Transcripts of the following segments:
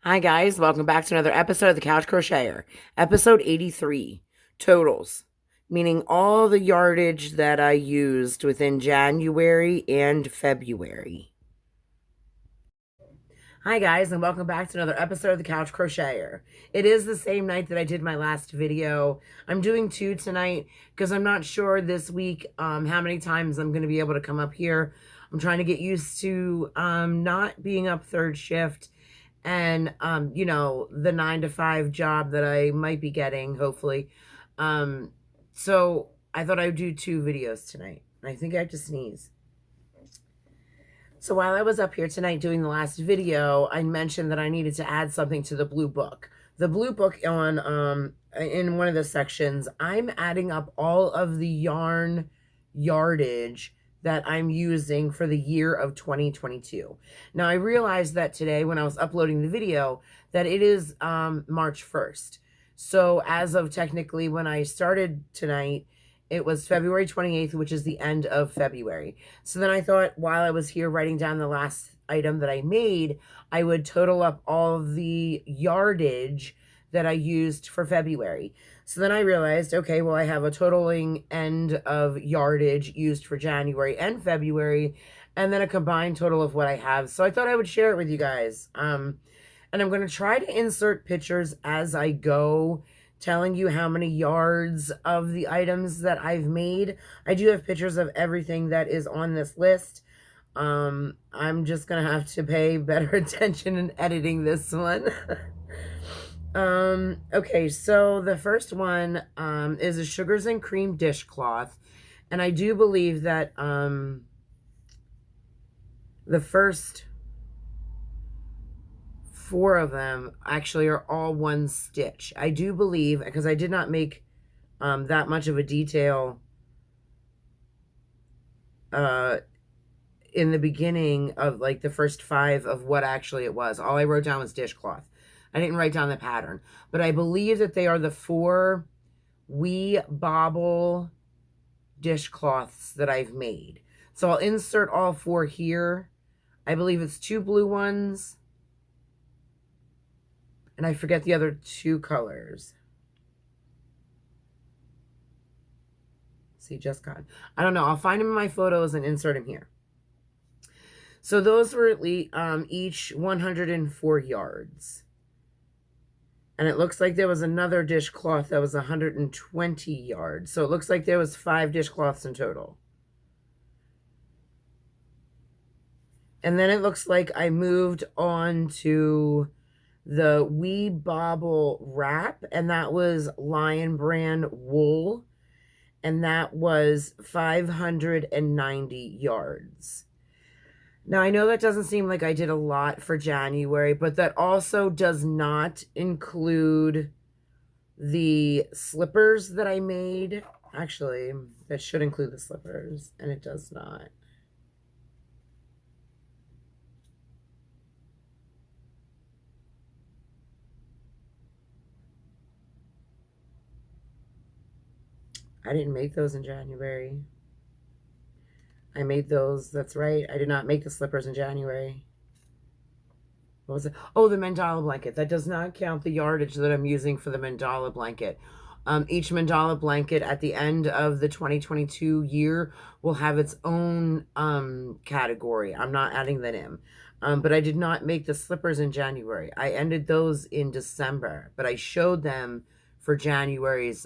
Hi guys, welcome back to another episode of the Couch Crocheter. Episode 83, totals, meaning all the yardage that I used within January and February. Hi guys, and welcome back to another episode of the Couch Crocheter. It is the same night that I did my last video. I'm doing two tonight because I'm not sure this week how many times I'm going to be able to come up here. I'm trying to get used to not being up third shift and you know, the 9 to 5 job that I might be getting, hopefully. So I thought I would do two videos tonight. I think I have to sneeze. So while I was up here tonight doing the last video, I mentioned that I needed to add something to the blue book. The blue book on in one of the sections, I'm adding up all of the yarn yardage that I'm using for the year of 2022. Now, I realized that today when I was uploading the video that it is March 1st. So as of technically when I started tonight, it was February 28th, which is the end of February. So then I thought while I was here writing down the last item that I made, I would total up all of the yardage that I used for February. So then I realized, okay, well, I have a totaling end of yardage used for January and February, and then a combined total of what I have. So I thought I would share it with you guys. And I'm going to try to insert pictures as I go, telling you how many yards of the items that I've made. I do have pictures of everything that is on this list. I'm just going to have to pay better attention in editing this one. Okay, so the first one is a sugars and cream dishcloth, and I do believe that the first 4 of them actually are all one stitch. I do believe, because I did not make that much of a detail in the beginning of like the first 5 of what actually it was. All I wrote down was dishcloth. I didn't write down the pattern, but I believe that they are the 4 wee bobble dishcloths that I've made. So I'll insert all 4 here. I believe it's 2 blue ones, and I forget the other 2 colors. See, just gone. I don't know. I'll find them in my photos and insert them here. So those were at least, each 104 yards. And it looks like there was another dishcloth that was 120 yards. So it looks like there was 5 dishcloths in total. And then it looks like I moved on to the wee bobble wrap, and that was Lion Brand wool, and that was 590 yards. Now, I know that doesn't seem like I did a lot for January, but that also does not include the slippers that I made. Actually, that should include the slippers, and it does not. I didn't make those in January. I made those, that's right. I did not make the slippers in January. What was it? Oh, the Mandala Blanket. That does not count the yardage that I'm using for the Mandala Blanket. Each Mandala Blanket at the end of the 2022 year will have its own category. I'm not adding that in. But I did not make the slippers in January. I ended those in December, but I showed them for January's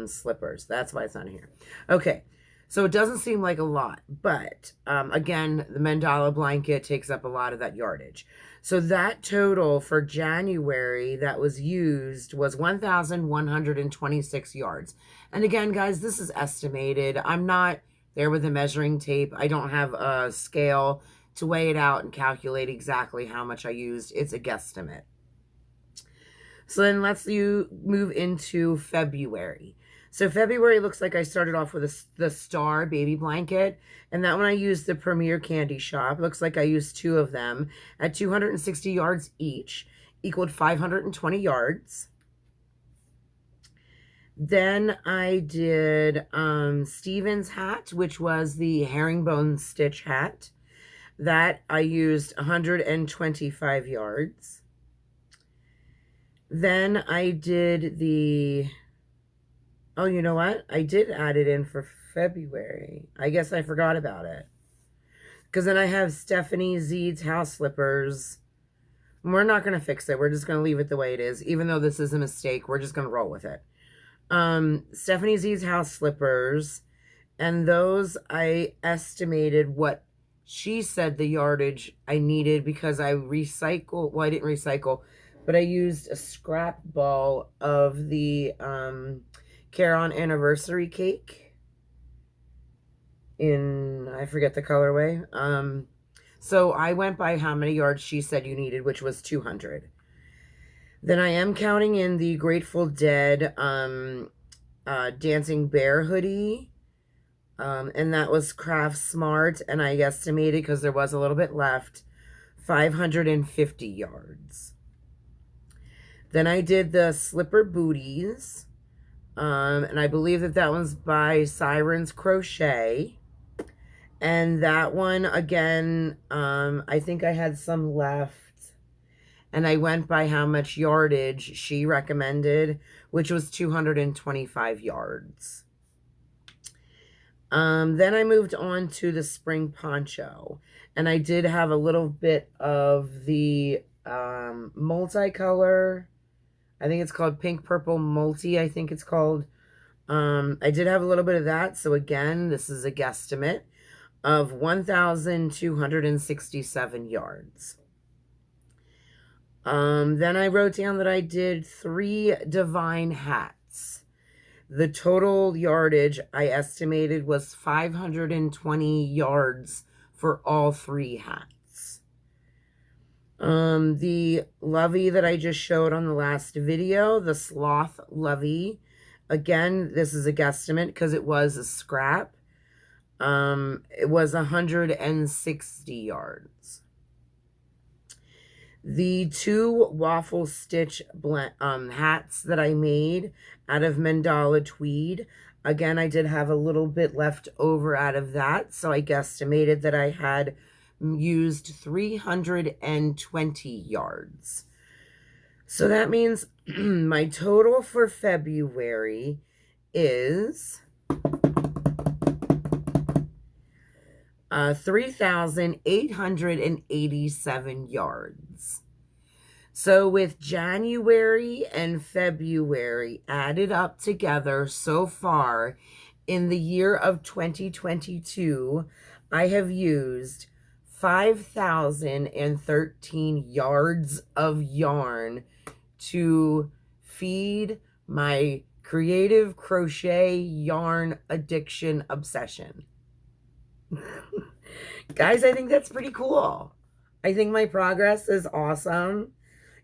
slippers. That's why it's on here. Okay. So it doesn't seem like a lot, but again, the Mandala Blanket takes up a lot of that yardage. So that total for January that was used was 1,126 yards. And again, guys, this is estimated. I'm not there with a measuring tape. I don't have a scale to weigh it out and calculate exactly how much I used. It's a guesstimate. So then let's move into February. So February looks like I started off with the Star baby blanket, and that one I used the Premier Candy Shop. Looks like I used 2 of them at 260 yards each, equaled 520 yards. Then I did Steven's hat, which was the herringbone stitch hat. That I used 125 yards. Then I did the, oh, you know what? I did add it in for February. I guess I forgot about it. Because then I have Stephanie Z's house slippers. We're not going to fix it. We're just going to leave it the way it is. Even though this is a mistake, we're just going to roll with it. Stephanie Z's house slippers. And those I estimated what she said the yardage I needed because I recycled. Well, I didn't recycle, but I used a scrap ball of the Caron anniversary cake in, I forget the colorway. So I went by how many yards she said you needed, which was 200. Then I am counting in the Grateful Dead Dancing Bear hoodie. And that was Craft Smart, and I estimated, because there was a little bit left, 550 yards. Then I did the slipper booties, and I believe that that one's by Siren's Crochet. And that one, again, I think I had some left, and I went by how much yardage she recommended, which was 225 yards. Then I moved on to the spring poncho, and I did have a little bit of the multicolor. I think it's called pink purple multi, I think it's called. I did have a little bit of that. So again, this is a guesstimate of 1,267 yards. Then I wrote down that I did 3 divine hats. The total yardage I estimated was 520 yards for all 3 hats. The Lovey that I just showed on the last video, the Sloth Lovey, again, this is a guesstimate because it was a scrap. It was 160 yards. The 2 Waffle Stitch hats that I made out of Mandala tweed, again, I did have a little bit left over out of that, so I guesstimated that I had used 320 yards. So that means my total for February is 3,887 yards. So with January and February added up together so far in the year of 2022, I have used 5,013 yards of yarn to feed my creative crochet yarn addiction obsession. Guys, I think that's pretty cool. I think my progress is awesome.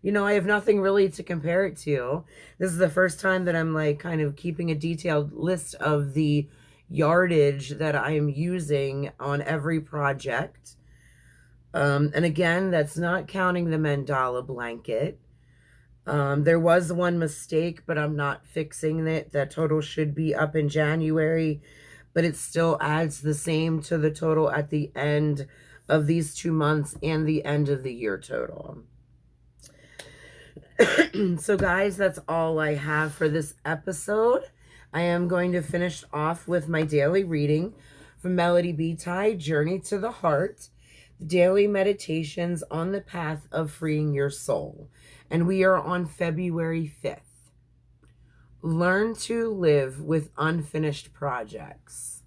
You know, I have nothing really to compare it to. This is the first time that I'm like kind of keeping a detailed list of the yardage that I am using on every project. And again, that's not counting the Mandala Blanket. There was one mistake, but I'm not fixing it. That total should be up in January, but it still adds the same to the total at the end of these 2 months and the end of the year total. So guys, that's all I have for this episode. I am going to finish off with my daily reading from Melody B. Ty, Journey to the Heart, Daily Meditations on the Path of Freeing Your Soul. And we are on February 5th. Learn to live with unfinished projects.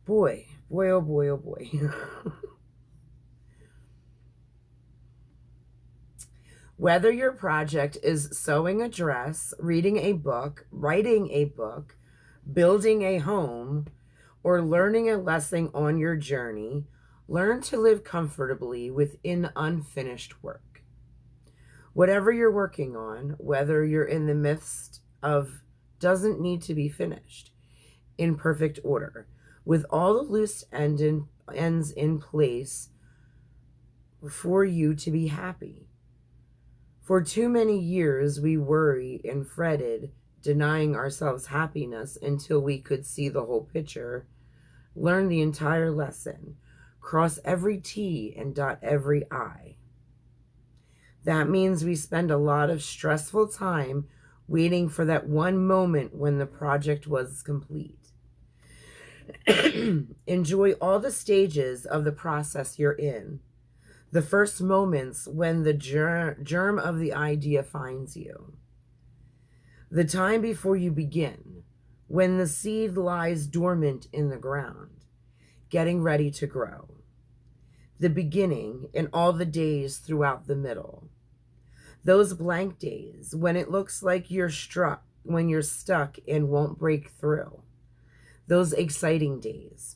Boy, boy, oh boy, oh boy. Whether your project is sewing a dress, reading a book, writing a book, building a home, or learning a lesson on your journey, learn to live comfortably within unfinished work. Whatever you're working on, whether you're in the midst of, doesn't need to be finished in perfect order, with all the loose ends in place for you to be happy. For too many years, we worried and fretted, denying ourselves happiness until we could see the whole picture, learn the entire lesson, cross every T and dot every I. That means we spend a lot of stressful time waiting for that one moment when the project was complete. Enjoy all the stages of the process you're in. The first moments when the germ of the idea finds you. The time before you begin, when the seed lies dormant in the ground, getting ready to grow. The beginning and all the days throughout the middle. Those blank days when it looks like you're stuck and won't break through. Those exciting days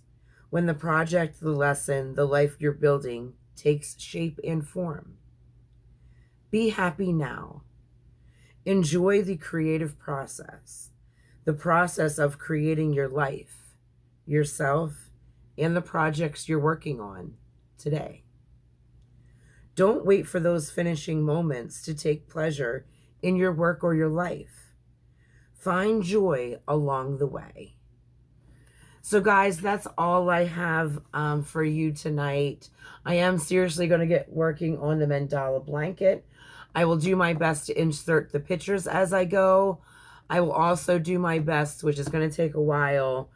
when the project, the lesson, the life you're building takes shape and form. Be happy now. Enjoy the creative process, the process of creating your life, yourself, and the projects you're working on today. Don't wait for those finishing moments to take pleasure in your work or your life. Find joy along the way. So guys, that's all I have for you tonight. I am seriously going to get working on the Mandala Blanket. I will do my best to insert the pictures as I go. I will also do my best, which is going to take a while,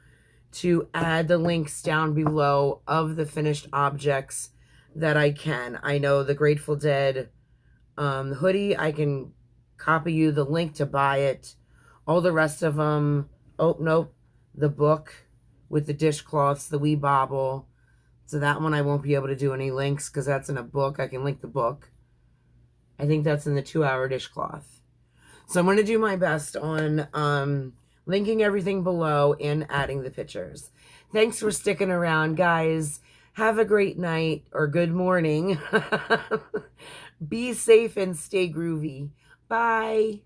to add the links down below of the finished objects that I can. I know the Grateful Dead hoodie, I can copy you the link to buy it. All the rest of them, oh, nope, the book with the dishcloths, the wee bobble. So that one I won't be able to do any links because that's in a book. I can link the book. I think that's in the 2-hour dishcloth. So I'm going to do my best on linking everything below and adding the pictures. Thanks for sticking around, guys. Have a great night or good morning. Be safe and stay groovy. Bye.